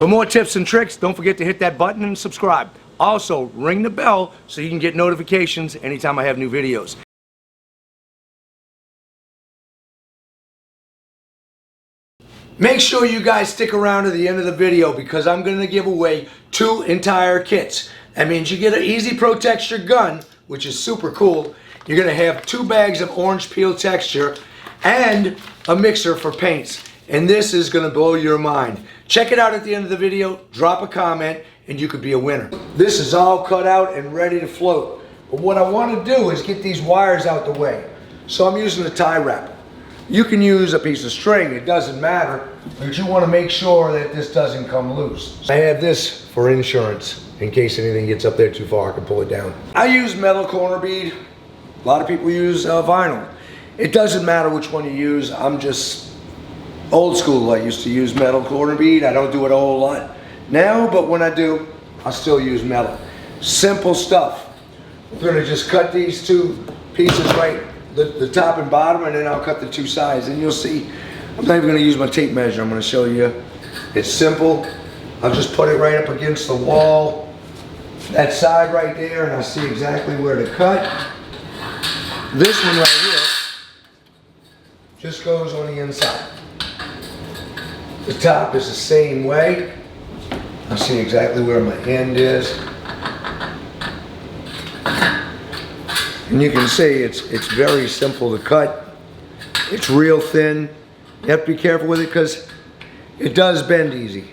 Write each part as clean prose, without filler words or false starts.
For more tips and tricks, don't forget to hit that button and subscribe. Also, ring the bell so you can get notifications anytime I have new videos. Make sure you guys stick around to the end of the video because I'm going to give away 2 entire kits. That means you get an Easy Pro Texture gun, which is super cool. You're going to have 2 bags of orange peel texture and a mixer for paints. And this is going to blow your mind. Check it out at the end of the video, drop a comment, and you could be a winner. This is all cut out and ready to float. But what I want to do is get these wires out the way. So I'm using a tie wrap. You can use a piece of string, it doesn't matter, but you want to make sure that this doesn't come loose. I have this for insurance, in case anything gets up there too far, I can pull it down. I use metal corner bead. A lot of people use vinyl. It doesn't matter which one you use. I'm just old school. I used to use metal corner bead. I don't do it a whole lot now, but when I do, I still use metal. Simple stuff. We're going to just cut these 2 pieces right, the top and bottom, and then I'll cut the 2 sides, and you'll see. I'm not even going to use my tape measure. I'm going to show you. It's simple. I'll just put it right up against the wall, that side right there, and I'll see exactly where to cut. This one right here just goes on the inside. The top is the same way. I'll see exactly where my end is. And you can see it's very simple to cut. It's real thin. You have to be careful with it because it does bend easy.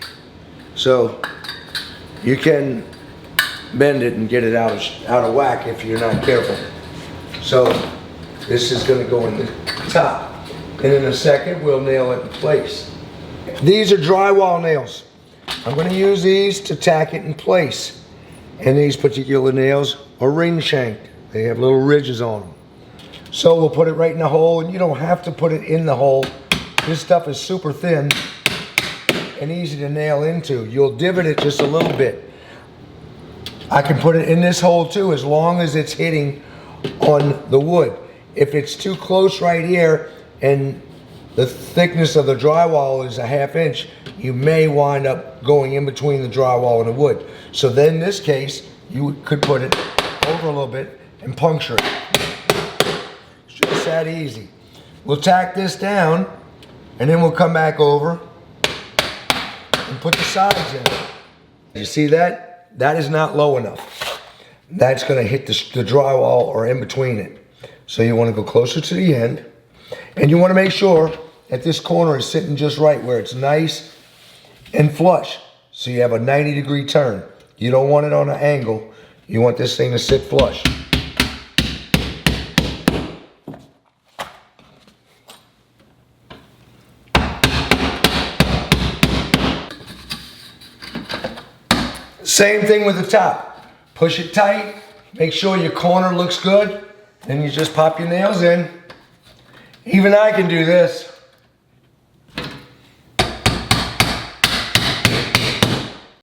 So you can bend it and get it out of whack if you're not careful. So this is going to go in the top. And in a second we'll nail it in place. These are drywall nails. I'm going to use these to tack it in place. And these particular nails are ring shanked. They have little ridges on them. So we'll put it right in the hole, and you don't have to put it in the hole. This stuff is super thin and easy to nail into. You'll divot it just a little bit. I can put it in this hole too, as long as it's hitting on the wood. If it's too close right here and the thickness of the drywall is a ½ inch, you may wind up going in between the drywall and the wood. So then in this case, you could put it over a little bit and puncture it. It's just that easy. We'll tack this down, and then we'll come back over and put the sides in. You see that? That is not low enough. That's going to hit the drywall or in between it. So you want to go closer to the end, and you want to make sure that this corner is sitting just right, where it's nice and flush. So you have a 90-degree turn. You don't want it on an angle. You want this thing to sit flush. Same thing with the top. Push it tight, make sure your corner looks good, then you just pop your nails in. Even I can do this.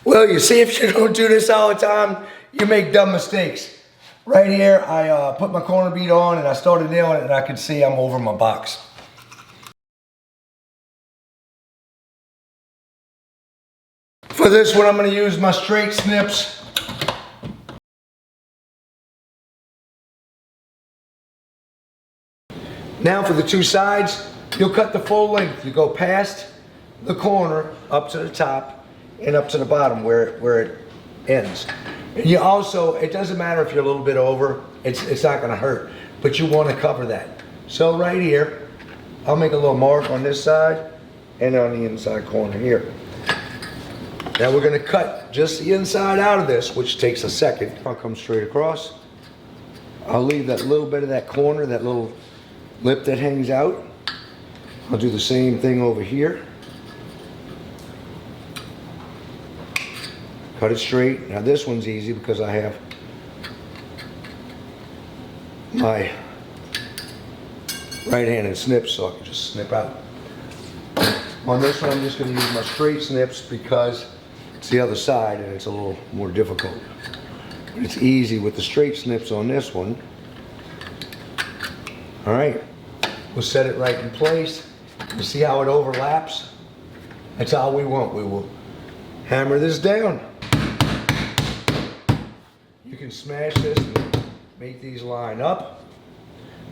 Well, you see, if you don't do this all the time, you make dumb mistakes. Right here, I put my corner bead on and I started nailing it, and I could see I'm over my box. For this one, I'm going to use my straight snips. Now for the 2 sides, you'll cut the full length. You go past the corner up to the top and up to the bottom where it ends. And you also, it doesn't matter if you're a little bit over, it's not going to hurt, but you want to cover that. So right here, I'll make a little mark on this side and on the inside corner here. Now we're going to cut just the inside out of this, which takes a second. I'll come straight across. I'll leave that little bit of that corner, that little lip that hangs out. I'll do the same thing over here. Cut it straight. Now this one's easy because I have my right-handed snips, so I can just snip out. On this one, I'm just going to use my straight snips because it's the other side and it's a little more difficult. But it's easy with the straight snips on this one. All right, we'll set it right in place. You see how it overlaps? That's all we want. We will hammer this down. You can smash this and make these line up.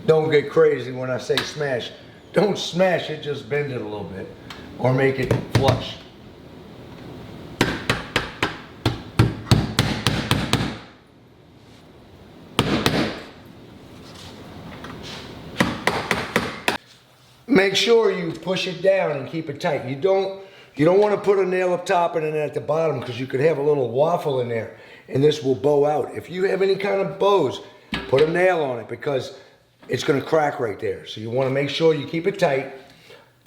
Don't get crazy when I say smash. Don't smash it, just bend it a little bit or make it flush. Make sure you push it down and keep it tight. You don't want to put a nail up top and then at the bottom, because you could have a little waffle in there and this will bow out. If you have any kind of bows, put a nail on it because it's going to crack right there. So you want to make sure you keep it tight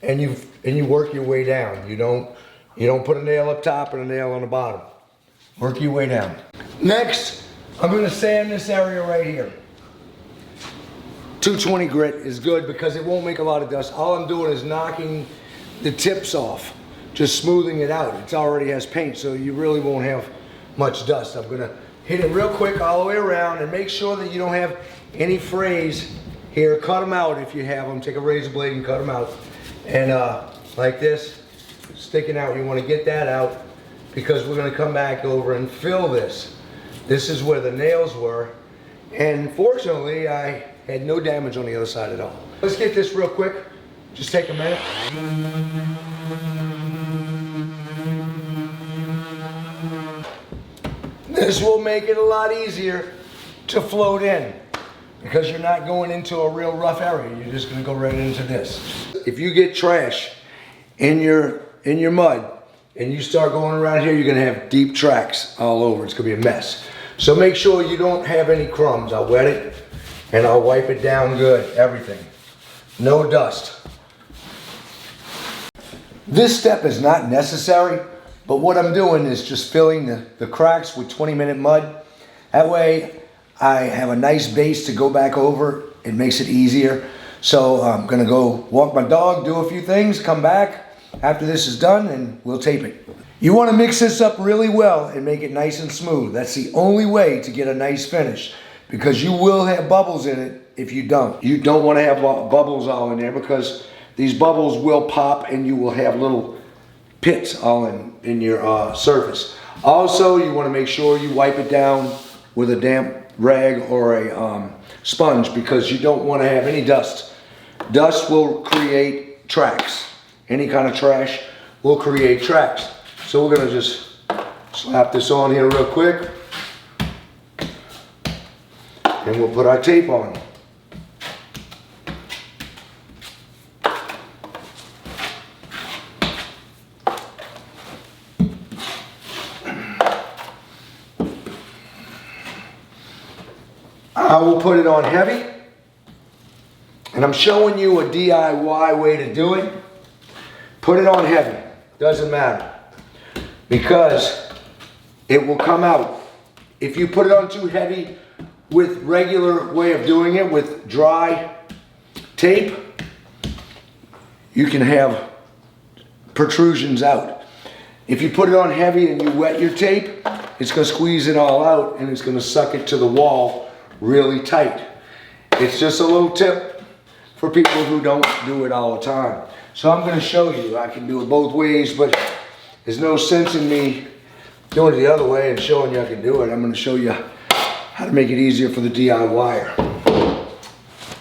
and you work your way down. You don't put a nail up top and a nail on the bottom. Work your way down. Next, I'm going to sand this area right here. 220 grit is good because it won't make a lot of dust. All I'm doing is knocking the tips off, just smoothing it out. It already has paint, so you really won't have much dust. I'm gonna hit it real quick all the way around and make sure that you don't have any frays here. Cut them out if you have them. Take a razor blade and cut them out. And like this, sticking out, you wanna get that out because we're gonna come back over and fill this. This is where the nails were. And fortunately, I had no damage on the other side at all. Let's get this real quick. Just take a minute. This will make it a lot easier to float in because you're not going into a real rough area. You're just gonna go right into this. If you get trash in your mud and you start going around here, you're gonna have deep tracks all over. It's gonna be a mess. So make sure you don't have any crumbs. I'll wet it and I'll wipe it down good, everything. No dust. This step is not necessary, but what I'm doing is just filling the cracks with 20-minute mud. That way I have a nice base to go back over. It makes it easier. So I'm gonna go walk my dog, do a few things, come back after this is done and we'll tape it. You wanna mix this up really well and make it nice and smooth. That's the only way to get a nice finish because you will have bubbles in it if you don't. You don't wanna have bubbles all in there because these bubbles will pop and you will have little pits all in your surface. Also, you wanna make sure you wipe it down with a damp rag or a sponge because you don't wanna have any dust. Dust will create tracks. Any kind of trash will create tracks. So we're gonna just slap this on here real quick and we'll put our tape on. I will put it on heavy and I'm showing you a DIY way to do it. Put it on heavy, doesn't matter. Because it will come out. If you put it on too heavy with regular way of doing it with dry tape, you can have protrusions out. If you put it on heavy and you wet your tape, it's gonna squeeze it all out and it's gonna suck it to the wall really tight. It's just a little tip for people who don't do it all the time. So I'm gonna show you, I can do it both ways, but there's no sense in me doing it the other way and showing you I can do it. I'm going to show you how to make it easier for the DIYer.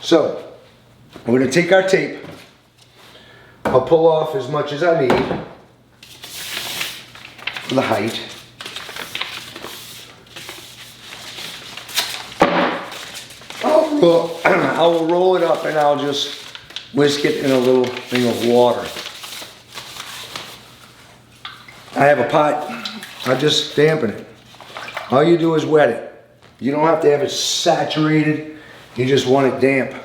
So, I'm going to take our tape. I'll pull off as much as I need for the height. I will roll it up and I'll just whisk it in a little thing of water. I have a pot, I just dampen it. All you do is wet it. You don't have to have it saturated, you just want it damp.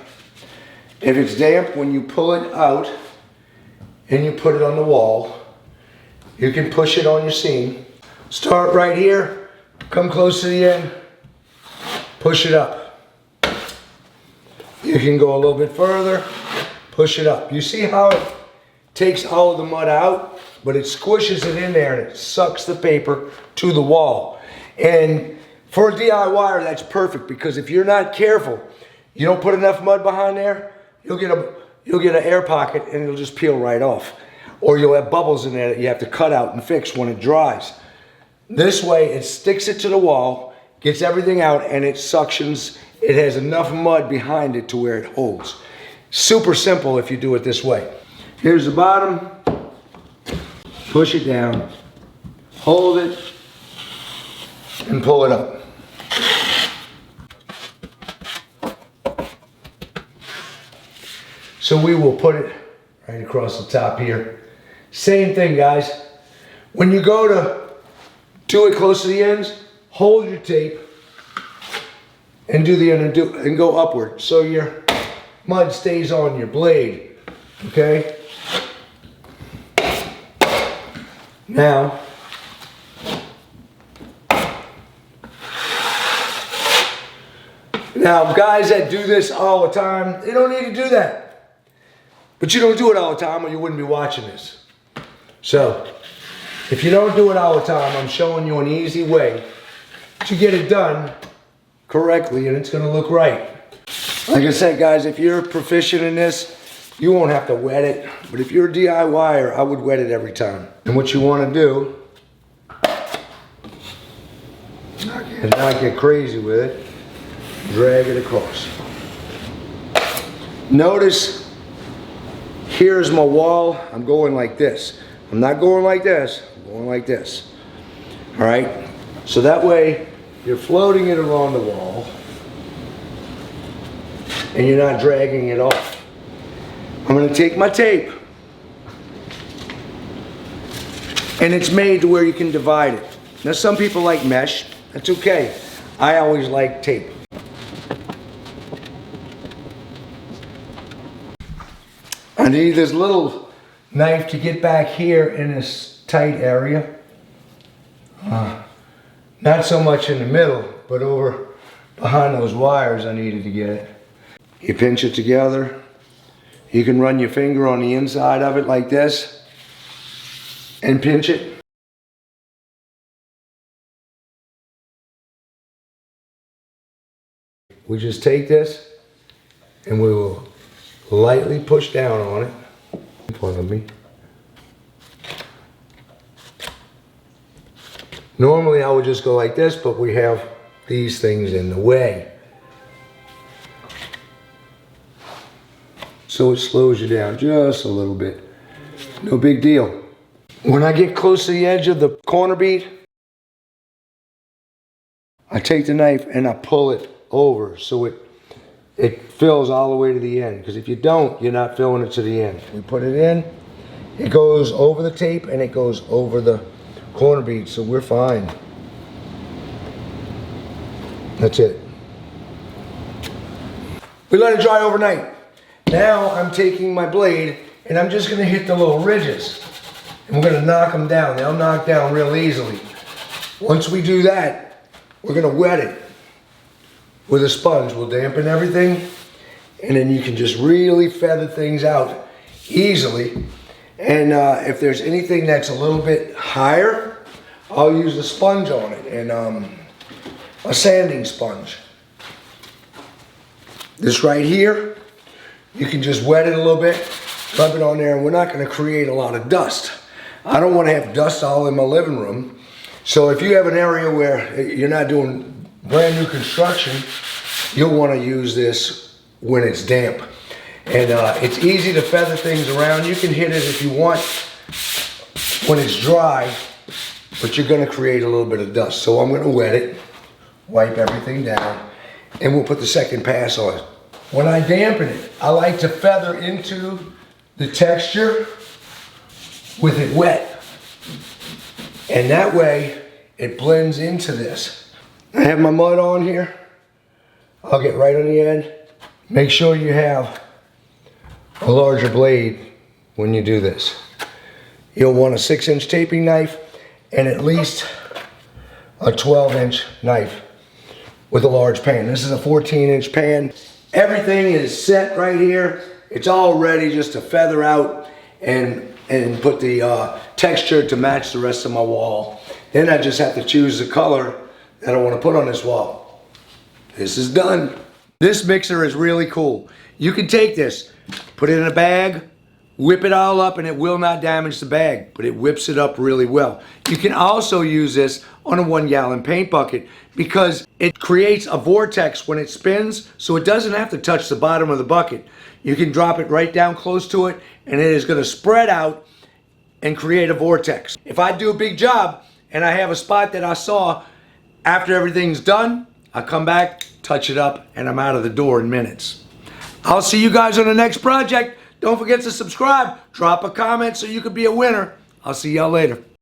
If it's damp, when you pull it out and you put it on the wall, you can push it on your seam. Start right here, come close to the end, push it up. You can go a little bit further, push it up. You see how it takes all of the mud out, but it squishes it in there and it sucks the paper to the wall. And for a DIYer, that's perfect because if you're not careful, you don't put enough mud behind there, you'll get an air pocket and it'll just peel right off. or you'll have bubbles in there that you have to cut out and fix when it dries. This way it sticks it to the wall, gets everything out, and it suctions. It has enough mud behind it to where it holds. Super simple if you do it this way. Here's the bottom. Push it down, hold it, and pull it up. So we will put it right across the top here. Same thing, guys. When you go to do it close to the ends, hold your tape and do the end and go upward so your mud stays on your blade, okay? Now, guys that do this all the time, they don't need to do that. But you don't do it all the time or you wouldn't be watching this. So, if you don't do it all the time, I'm showing you an easy way to get it done correctly and it's gonna look right. Like I said, guys, if you're proficient in this, you won't have to wet it. But if you're a DIYer, I would wet it every time. And what you wanna do, not get crazy with it, drag it across. Notice, here's my wall. I'm going like this. I'm not going like this, I'm going like this. All right? So that way, you're floating it along the wall and you're not dragging it off. I'm gonna take my tape and it's made to where you can divide it. Now some people like mesh, that's okay. I always like tape. I need this little knife to get back here in this tight area. Not so much in the middle, but over behind those wires I needed to get it. You pinch it together. You can run your finger on the inside of it like this and pinch it. We just take this and we will lightly push down on it in front of me. Normally I would just go like this, but we have these things in the way. So it slows you down just a little bit. No big deal. When I get close to the edge of the corner bead, I take the knife and I pull it over so it fills all the way to the end. Because if you don't, you're not filling it to the end. We put it in, it goes over the tape and it goes over the corner bead, so we're fine. That's it. We let it dry overnight. Now I'm taking my blade and I'm just gonna hit the little ridges and we're gonna knock them down. They'll knock down real easily. Once we do that, we're gonna wet it with a sponge. We'll dampen everything and then you can just really feather things out easily. And if there's anything that's a little bit higher, I'll use a sponge on it and a sanding sponge. This right here, you can just wet it a little bit, rub it on there, and we're not going to create a lot of dust. I don't want to have dust all in my living room. So if you have an area where you're not doing brand new construction, you'll want to use this when it's damp. And it's easy to feather things around. You can hit it if you want when it's dry, but you're going to create a little bit of dust. So I'm going to wet it, wipe everything down, and we'll put the second pass on it. When I dampen it, I like to feather into the texture with it wet. And that way, it blends into this. I have my mud on here. I'll get right on the end. Make sure you have a larger blade when you do this. You'll want a 6-inch taping knife and at least a 12-inch knife with a large pan. This is a 14-inch pan. Everything is set right here. It's all ready just to feather out and put the texture to match the rest of my wall. Then I just have to choose the color that I want to put on this wall. This is done. This mixer is really cool. You can take this, put it in a bag, whip it all up and it will not damage the bag, but it whips it up really well. You can also use this on a 1 gallon paint bucket because it creates a vortex when it spins, so it doesn't have to touch the bottom of the bucket. You can drop it right down close to it and it is going to spread out and create a vortex. If I do a big job and I have a spot that I saw, after everything's done, I come back, touch it up, and I'm out of the door in minutes. I'll see you guys on the next project. Don't forget to subscribe, drop a comment so you could be a winner. I'll see y'all later.